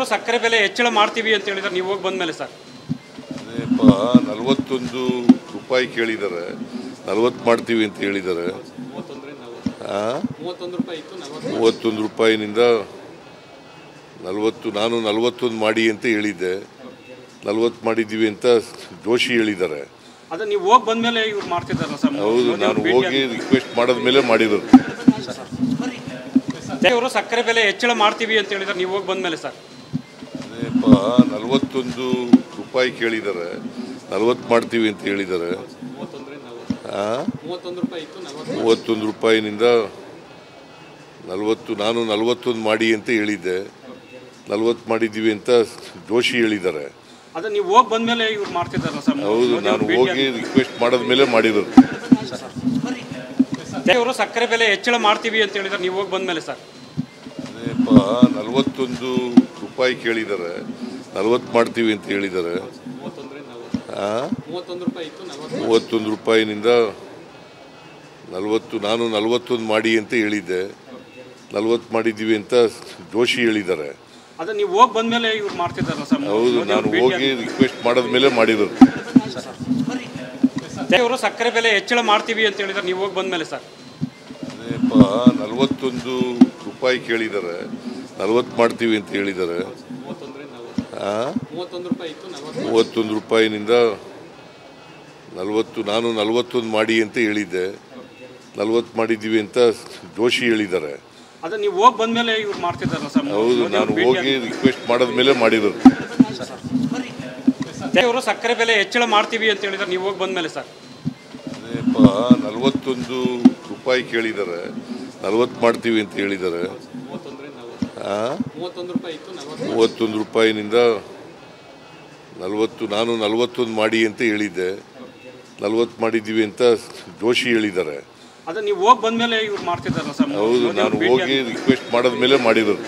ಅವರು ಸಕ್ಕರೆ ಬೆಲೆ ಹೆಚ್ಚಳ ಮಾಡ್ತೀವಿ ಅಂತ ಹೇಳಿದ್ರೆ ನೀವು ಹೋಗಿ ಬಂದ್ಮೇಲೆ ಸರ್ 41 ರೂಪಾಯಿ ಕೇಳಿದ್ದಾರೆ, 40 ಮಾಡ್ತೀವಿ ಅಂತ ಹೇಳಿದ್ದಾರೆ. 31 ರೂಪಾಯಿನಿಂದ 40, ನಾನು 41 ಮಾಡಿ ಅಂತ ಹೇಳಿದ್ದೆ, 40 ಮಾಡಿದ್ದೀವಿ ಅಂತ ಜೋಶಿ ಹೇಳಿದ್ದಾರೆ. ಅದ ನೀವು ಹೋಗಿ ಬಂದ್ಮೇಲೆ ಇವ್ರು ಮಾಡ್ತಿದ್ದಾರಲ್ಲ ಸರ್? ಹೌದು, ನಾನು ಹೋಗಿ ರಿಕ್ವೆಸ್ಟ್ ಮಾಡಿದ್ಮೇಲೆ ಮಾಡಿರೋದು. ಅವರು ಸಕ್ಕರೆ ಬೆಲೆ ಹೆಚ್ಚಳ ಮಾಡ್ತೀವಿ ಅಂತ ಹೇಳಿದ್ರೆ ನೀವು ಹೋಗಿ ಬಂದ್ಮೇಲೆ ಸರ್ 41 ರೂಪಾಯಿ ಕೇಳಿದ್ದಾರೆ, 40 ಮಾಡ್ತೀವಿ ಅಂತ ಹೇಳಿದ್ದಾರೆ. 31 ರೂಪಾಯಿನಿಂದ 40, ನಾನು 41 ಮಾಡಿ ಅಂತ ಹೇಳಿದ್ದೆ, 40 ಮಾಡಿದ್ದೀವಿ ಅಂತ ಜೋಶಿ ಹೇಳಿದ್ದಾರೆ. ಅದ ನೀವು ಹೋಗಿ ಬಂದ್ಮೇಲೆ ಇವ್ರು ಮಾಡ್ತಿದ್ದಾರಲ್ಲ ಸರ್? ಹೌದು, ನಾನು ಹೋಗಿ ರಿಕ್ವೆಸ್ಟ್ ಮಾಡಿದ್ಮೇಲೆ ಮಾಡಿರೋದು. ಅವರು ಸಕ್ಕರೆ ಬೆಲೆ ಹೆಚ್ಚಳ ಮಾಡ್ತೀವಿ ಅಂತ ಹೇಳಿದ್ರೆ ನೀವು ಹೋಗಿ ಬಂದ್ಮೇಲೆ ಸರ್ 41 ರೂಪಾಯಿ ಕೇಳಿದ್ದಾರೆ, 40 ಮಾಡ್ತೀವಿ ಅಂತ ಹೇಳಿದ್ದಾರೆ. 31 ರೂಪಾಯಿನಿಂದ 40, ನಾನು 41 ಮಾಡಿ ಅಂತ ಹೇಳಿದ್ದೆ, 40 ಮಾಡಿದ್ದೀವಿ ಅಂತ ಜೋಶಿ ಹೇಳಿದ್ದಾರೆ. ಅದ ನೀವು ಹೋಗಿ ಬಂದ್ಮೇಲೆ ಇವ್ರು ಮಾಡ್ತಿದ್ದಾರಲ್ಲ ಸರ್? ಹೌದು, ನಾನು ಹೋಗಿ ರಿಕ್ವೆಸ್ಟ್ ಮಾಡಿದ್ಮೇಲೆ ಮಾಡಿರೋದು. ಅವರು ಸಕ್ಕರೆ ಬೆಲೆ ಹೆಚ್ಚಳ ಮಾಡ್ತೀವಿ ಅಂತ ಹೇಳಿದ್ರೆ ನೀವು ಹೋಗಿ ಬಂದ್ಮೇಲೆ ಸರ್ 41 ರೂಪಾಯಿ ಕೇಳಿದ್ದಾರೆ, 40 ಮಾಡ್ತೀವಿ ಅಂತ ಹೇಳಿದ್ದಾರೆ. 31 ರೂಪಾಯಿನಿಂದ 40, ನಾನು 41 ಮಾಡಿ ಅಂತ ಹೇಳಿದ್ದೆ, 40 ಮಾಡಿದ್ದೀವಿ ಅಂತ ಜೋಶಿ ಹೇಳಿದ್ದಾರೆ. ಅದ ನೀವು ಹೋಗಿ ಬಂದ್ಮೇಲೆ ಇವ್ರು ಮಾಡ್ತಿದ್ದಾರಲ್ಲ ಸರ್? ಹೌದು, ನಾನು ಹೋಗಿ ರಿಕ್ವೆಸ್ಟ್ ಮಾಡಿದ್ಮೇಲೆ ಮಾಡಿರೋದು. ಅವರು ಸಕ್ಕರೆ ಬೆಲೆ ಹೆಚ್ಚಳ ಮಾಡ್ತೀವಿ ಅಂತ ಹೇಳಿದ್ರೆ ನೀವು ಹೋಗಿ ಬಂದ್ಮೇಲೆ ಸರ್ 41 ರೂಪಾಯಿ ಕೇಳಿದ್ದಾರೆ, 40 ಮಾಡ್ತೀವಿ ಅಂತ ಹೇಳಿದ್ದಾರೆ. 31 ರೂಪಾಯಿನಿಂದ 40, ನಾನು 41 ಮಾಡಿ ಅಂತ ಹೇಳಿದ್ದೆ, 40 ಮಾಡಿದ್ದೀವಿ ಅಂತ ಜೋಶಿ ಹೇಳಿದ್ದಾರೆ. ಅದ ನೀವು ಹೋಗಿ ಬಂದ್ಮೇಲೆ ಇವ್ರು ಮಾಡ್ತಿದ್ದಾರಲ್ಲ ಸರ್? ಹೌದು, ನಾನು ಹೋಗಿ ರಿಕ್ವೆಸ್ಟ್ ಮಾಡಿದ್ಮೇಲೆ ಮಾಡಿರೋದು.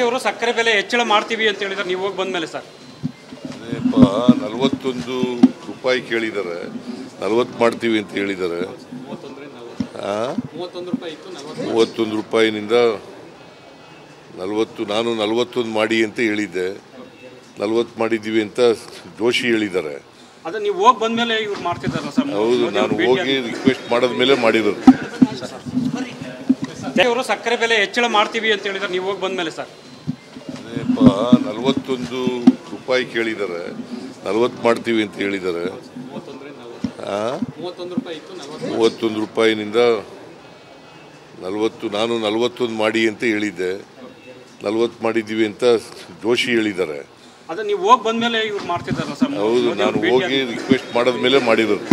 ಅವರು ಸಕ್ಕರೆ ಬೆಲೆ ಹೆಚ್ಚಳ ಮಾಡ್ತೀವಿ ಅಂತ ಹೇಳಿದ್ರೆ ನೀವು ಹೋಗಿ ಬಂದ್ಮೇಲೆ ಸರ್ 41 ರೂಪಾಯಿ ಕೇಳಿದ್ದಾರೆ, 40 ಮಾಡ್ತೀವಿ ಅಂತ ಹೇಳಿದ್ದಾರೆ. 31 ರೂಪಾಯಿನಿಂದ 40, ನಾನು 41 ಮಾಡಿ ಅಂತ ಹೇಳಿದ್ದೆ, 40 ಮಾಡಿದ್ದೀವಿ ಅಂತ ಜೋಶಿ ಹೇಳಿದ್ದಾರೆ. ಅದ ನೀವು ಹೋಗಿ ಬಂದ್ಮೇಲೆ ಇವ್ರು ಮಾಡ್ತಿದ್ದಾರಲ್ಲ ಸರ್? ಹೌದು, ನಾನು ಹೋಗಿ ರಿಕ್ವೆಸ್ಟ್ ಮಾಡಿದ್ಮೇಲೆ ಮಾಡಿರೋದು. ಅವರು ಸಕ್ಕರೆ ಬೆಲೆ ಹೆಚ್ಚಳ ಮಾಡ್ತೀವಿ ಅಂತ ಹೇಳಿದ್ರೆ ನೀವು ಹೋಗಿ ಬಂದ್ಮೇಲೆ ಸರ್ 41 ರೂಪಾಯಿ ಕೇಳಿದ್ದಾರೆ, 40 ಮಾಡ್ತೀವಿ ಅಂತ ಹೇಳಿದ್ದಾರೆ. 31 ರೂಪಾಯಿನಿಂದ 40, ನಾನು 41 ಮಾಡಿ ಅಂತ ಹೇಳಿದ್ದೆ, 40 ಮಾಡಿದ್ದೀವಿ ಅಂತ ಜೋಶಿ ಹೇಳಿದ್ದಾರೆ. ಅದ ನೀವು ಹೋಗಿ ಬಂದ್ಮೇಲೆ ಇವ್ರು ಮಾಡ್ತಿದ್ದಾರಲ್ಲ ಸರ್? ಹೌದು, ನಾನು ಹೋಗಿ ರಿಕ್ವೆಸ್ಟ್ ಮಾಡಿದ್ಮೇಲೆ ಮಾಡಿರೋದು.